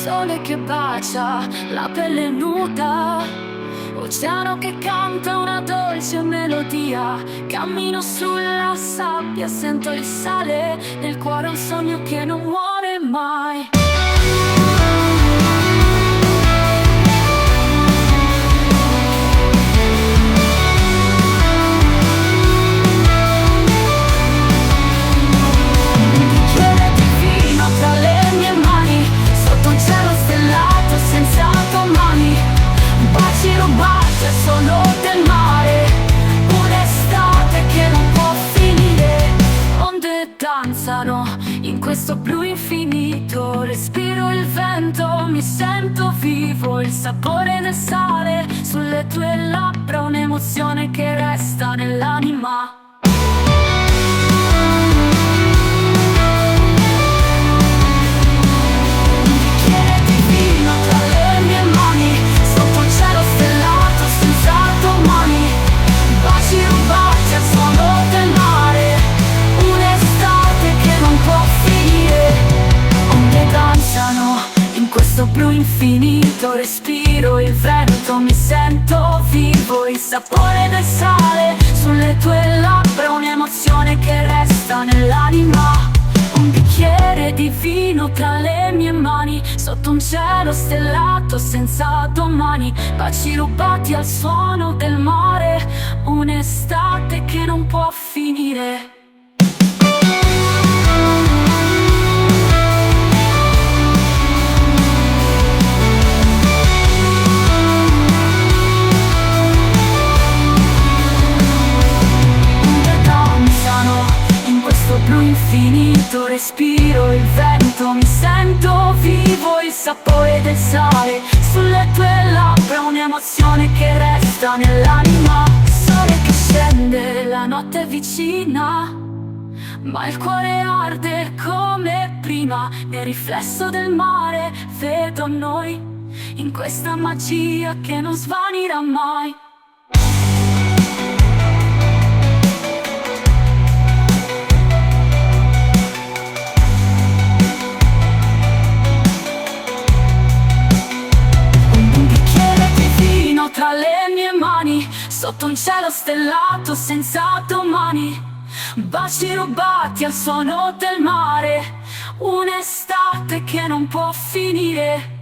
sole che bacia, la pelle nuda, oceano che canta una dolce melodia. Cammino sulla sabbia, sento il sale, nel cuore un sogno che non muore mai. Sono del mare, un'estate che non può finire. Onde danzano in questo blu infinito, respiro il vento, mi sento vivo. Il sapore del sale sulle tue labbra, un'emozione che resta nell'anima. Blu infinito, respiro il vento, mi sento vivo. Il sapore del sale sulle tue labbra, un'emozione che resta nell'anima. Un bicchiere di vino tra le mie mani, sotto un cielo stellato senza domani. Baci rubati al suono del mare, un'estate che non può finire. Blu infinito, respiro il vento, mi sento vivo. Il sapore del sale sulle tue labbra, un'emozione che resta nell'anima. Sole che scende, la notte è vicina, ma il cuore arde come prima. Nel riflesso del mare vedo noi, in questa magia che non svanirà mai. Tra le mie mani, sotto un cielo stellato senza domani. Baci rubati al suono del mare, un'estate che non può finire.